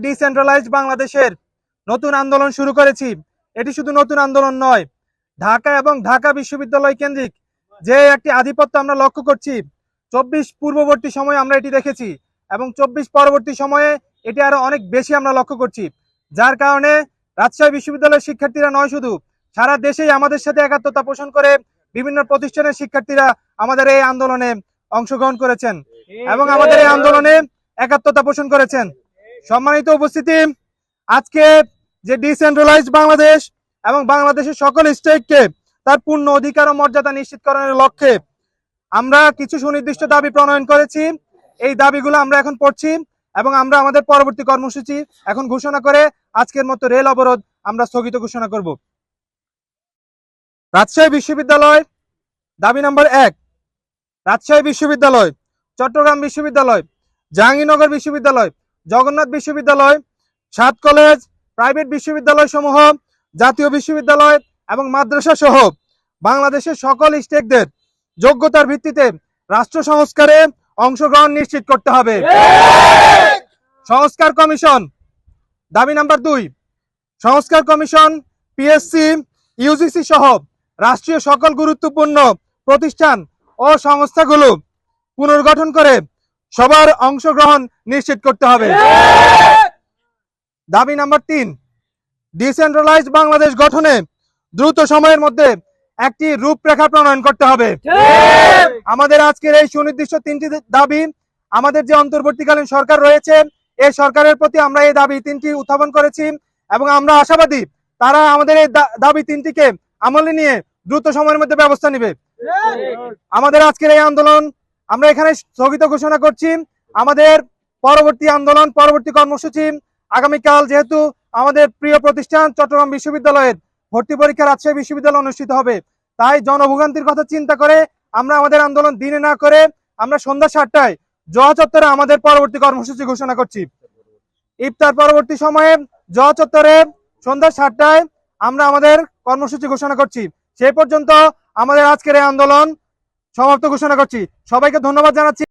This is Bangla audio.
ডিসেন্ট্রালাইজড বাংলাদেশের নতুন আন্দোলন শুরু করেছি। এটি শুধু নতুন আন্দোলন নয়, ঢাকা এবং ঢাকা বিশ্ববিদ্যালয় কেন্দ্রিক যে একটি আধিপত্য আমরা লক্ষ্য করছি, 24 পূর্ববর্তী সময়ে আমরা এটি দেখেছি এবং 24 পরবর্তী সময়ে এটি আরো অনেক বেশি আমরা লক্ষ্য করছি। যার কারণে রাজশাহী বিশ্ববিদ্যালয়ের শিক্ষার্থীরা নয়, শুধু সারা দেশেই আমাদের সাথে একাত্মতা পোষণ করে বিভিন্ন প্রতিষ্ঠানের শিক্ষার্থীরা আমাদের এই আন্দোলনে অংশগ্রহণ করেছেন এবং আমাদের এই আন্দোলনে একাত্মতা পোষণ করেছেন। সম্মানিত উপস্থিতি, আজকে যে ডিসেন্ট্রালাইজড বাংলাদেশ এবং বাংলাদেশের সকল স্টেটকে তার পূর্ণ অধিকার ও মর্যাদা নিশ্চিতকরণের লক্ষ্যে আমরা কিছু সুনির্দিষ্ট দাবি প্রণয়ন করেছি। এই দাবিগুলো আমরা এখন পড়ছি এবং আমরা আমাদের পরবর্তী কর্মসূচি এখন ঘোষণা করে আজকের মতো রেল অবরোধ আমরা স্থগিত ঘোষণা করব। রাজশাহী বিশ্ববিদ্যালয় দাবি নাম্বার 1, রাজশাহী বিশ্ববিদ্যালয়, চট্টগ্রাম বিশ্ববিদ্যালয়, জাহাঙ্গীরনগর বিশ্ববিদ্যালয়, জগন্নাথ বিশ্ববিদ্যালয়, 7 কলেজ, প্রাইভেট বিশ্ববিদ্যালয় সমূহ, জাতীয় বিশ্ববিদ্যালয় এবং মাদ্রাসা সহ বাংলাদেশের সকল স্টেকদের যোগ্যতার ভিত্তিতে রাষ্ট্র সংস্কারে অংশগ্রহণ নিশ্চিত করতে হবে। সংস্কার কমিশন দাবি নাম্বার 2, সংস্কার কমিশন পিএসসি, ইউজিসি সহ রাষ্ট্রীয় সকল গুরুত্বপূর্ণ প্রতিষ্ঠান ও সংস্থাগুলো পুনর্গঠন করে সবার অংশগ্রহণ নিশ্চিত করতে হবে। দাবি নাম্বার 3, ডিসেন্ট্রালাইজড বাংলাদেশ গঠনে দ্রুত সময়ের মধ্যে একটি রূপরেখা প্রণয়ন করতে হবে। আমাদের আজকের এই সুনির্দিষ্ট 3টি দাবি আমাদের যে অন্তর্বর্তীকালীন সরকার রয়েছে এই সরকারের প্রতি আমরা এই দাবি 3টি উত্থাপন করেছি এবং আমরা আশাবাদী তারা আমাদের এই দাবি 3টিকে আমলে নিয়ে দ্রুত সময়ের মধ্যে ব্যবস্থা নেবে। আমাদের আজকের এই আন্দোলন আমরা এখানে স্থগিত ঘোষণা করছি। আমাদের পরবর্তী আন্দোলন, পরবর্তী কর্মসূচি আগামীকাল, যেহেতু আমাদের প্রিয় প্রতিষ্ঠান চট্টগ্রাম বিশ্ববিদ্যালয়ের ভর্তি পরীক্ষা রাজশাহী বিশ্ববিদ্যালয়ে অনুষ্ঠিত হবে, তাই জনভোগান্তির কথা চিন্তা করে আমরা আমাদের আন্দোলন দিনে না করে আমরা সন্ধ্যা 7টায় জোয়া চত্বরে আমাদের পরবর্তী কর্মসূচি ঘোষণা করছি। ইফতার পরবর্তী সময়ে জোয়া চত্বরে সন্ধ্যা 7টায় আমরা আমাদের কর্মসূচি ঘোষণা করছি। সেই পর্যন্ত আমাদের আজকের এই আন্দোলন সমাপ্ত ঘোষণা করছি। সবাইকে ধন্যবাদ জানাচ্ছি।